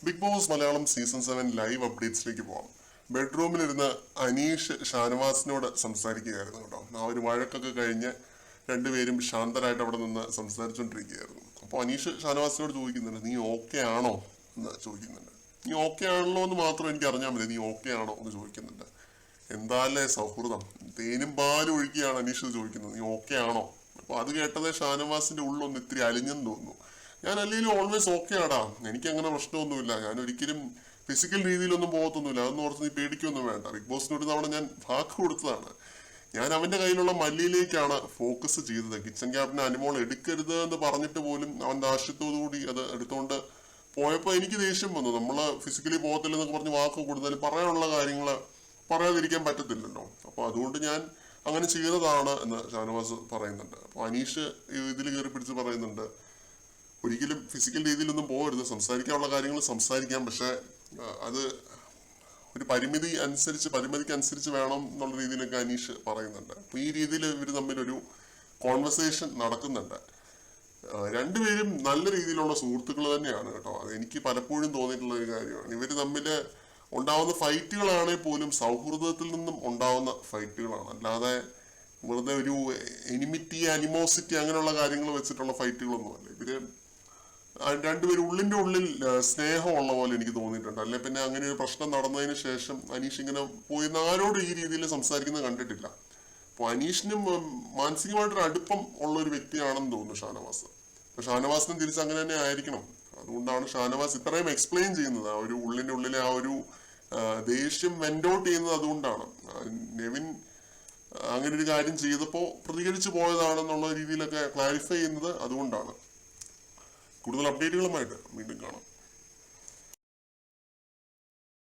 Big Boss Malayalam season 7 live അപ്ഡേറ്റ്സിലേക്ക് പോകാം. ബെഡ്റൂമിലിരുന്ന് അനീഷ് ഷാനവാസിനോട് സംസാരിക്കുകയായിരുന്നു കേട്ടോ. ആ ഒരു വഴക്കൊക്കെ കഴിഞ്ഞ് രണ്ടുപേരും ശാന്തരായിട്ട് അവിടെ നിന്ന് സംസാരിച്ചുകൊണ്ടിരിക്കുകയായിരുന്നു. അപ്പോൾ അനീഷ് ഷാനവാസിനോട് ചോദിക്കുന്നുണ്ട്, നീ ഓക്കെ ആണോ എന്ന് ചോദിക്കുന്നുണ്ട്. നീ ഓക്കെ ആണല്ലോ എന്ന് മാത്രം എനിക്ക് അറിഞ്ഞാൽ മതി, നീ ഓക്കെ ആണോ എന്ന് ചോദിക്കുന്നുണ്ട്. എന്താല്ലേ സൗഹൃദം, തേനും പാലും ഒഴുക്കിയാണ് അനീഷ് ചോദിക്കുന്നത്, നീ ഓക്കെ ആണോ? അപ്പൊ അത് കേട്ടതേ ഷാനവാസിന്റെ ഉള്ളൊന്ന് ഇത്തിരി അലിഞ്ഞെന്ന് തോന്നുന്നു. ഞാൻ അല്ലെങ്കിലും ഓൾവേസ് ഓക്കെ ആടാ, എനിക്ക് അങ്ങനെ പ്രശ്നമൊന്നുമില്ല, ഞാൻ ഒരിക്കലും ഫിസിക്കൽ രീതിയിലൊന്നും പോകത്തൊന്നുമില്ല, അതൊന്നും ഓർത്ത് നീ പേടിക്കൊന്നും വേണ്ട. ബിഗ് ബോസിന് ഒരു തവണ ഞാൻ വാക്ക് കൊടുത്തതാണ്. ഞാൻ അവന്റെ കയ്യിലുള്ള മല്ലിയിലേക്കാണ് ഫോക്കസ് ചെയ്തത്. കിച്ചൺ ക്യാബിന് അനുമോൾ എടുക്കരുത് എന്ന് പറഞ്ഞിട്ട് പോലും അവന്റെ ആവശ്യത്തോടുകൂടി അത് എടുത്തുകൊണ്ട് പോയപ്പോൾ എനിക്ക് ദേഷ്യം വന്നു. നമ്മള് ഫിസിക്കലി പോകത്തില്ലെന്നൊക്കെ പറഞ്ഞ് വാക്ക് കൊടുത്താലും പറയാനുള്ള കാര്യങ്ങൾ പറയാതിരിക്കാൻ പറ്റത്തില്ലല്ലോ. അപ്പൊ അതുകൊണ്ട് ഞാൻ അങ്ങനെ ചെയ്തതാണ് എന്ന് ഷാനവാസ് പറയുന്നുണ്ട്. അപ്പൊ അനീഷ് ഇതിൽ കയറി പിടിച്ച് പറയുന്നുണ്ട്, ഒരിക്കലും ഫിസിക്കൽ രീതിയിലൊന്നും പോകരുത്, സംസാരിക്കാനുള്ള കാര്യങ്ങൾ സംസാരിക്കാം, പക്ഷെ അത് ഒരു പരിമിതിക്ക് അനുസരിച്ച് വേണം എന്നുള്ള രീതിയിലൊക്കെ അനീഷ് പറയുന്നുണ്ട്. അപ്പൊ ഈ രീതിയിൽ ഇവർ തമ്മിലൊരു കോൺവെർസേഷൻ നടക്കുന്നുണ്ട്. രണ്ടുപേരും നല്ല രീതിയിലുള്ള സുഹൃത്തുക്കൾ തന്നെയാണ് കേട്ടോ. അത് എനിക്ക് പലപ്പോഴും തോന്നിയിട്ടുള്ള ഒരു കാര്യമാണ്. ഇവർ തമ്മിൽ ഉണ്ടാവുന്ന ഫൈറ്റുകളാണെങ്കിൽ പോലും സൗഹൃദത്തിൽ നിന്നും ഉണ്ടാവുന്ന ഫൈറ്റുകളാണ്, അല്ലാതെ വെറുതെ ഒരു അനിമോസിറ്റി അങ്ങനെയുള്ള കാര്യങ്ങൾ വെച്ചിട്ടുള്ള ഫൈറ്റുകളൊന്നുമല്ല. ഇവര് രണ്ടുപേരും ഉള്ളിന്റെ ഉള്ളിൽ സ്നേഹമുള്ള പോലെ എനിക്ക് തോന്നിയിട്ടുണ്ട്. അല്ലെ പിന്നെ അങ്ങനെ ഒരു പ്രശ്നം നടന്നതിന് ശേഷം അനീഷ് ഇങ്ങനെ പോയി ആരോടും ഈ രീതിയിൽ സംസാരിക്കുന്നത് കണ്ടിട്ടില്ല. അപ്പൊ അനീഷിനും മാനസികമായിട്ടൊരു അടുപ്പം ഉള്ള ഒരു വ്യക്തിയാണെന്ന് തോന്നുന്നു ഷാനവാസ്. അപ്പൊ ഷാനവാസിനും തിരിച്ച് അങ്ങനെ തന്നെ ആയിരിക്കണം. അതുകൊണ്ടാണ് ഷാനവാസ് ഇത്രയും എക്സ്പ്ലെയിൻ ചെയ്യുന്നത്. ആ ഒരു ഉള്ളിന്റെ ഉള്ളിലെ ആ ഒരു ദേഷ്യം വെന്റ് ഔട്ട് ചെയ്യുന്നത് അതുകൊണ്ടാണ്. നെവിൻ അങ്ങനെ ഒരു കാര്യം ചെയ്തപ്പോൾ പ്രതികരിച്ചു പോയതാണെന്നുള്ള രീതിയിലൊക്കെ ക്ലാരിഫൈ ചെയ്യുന്നത് അതുകൊണ്ടാണ്. കൂടുതൽ അപ്ഡേറ്റുകളുമായിട്ട് വീണ്ടും കാണാം.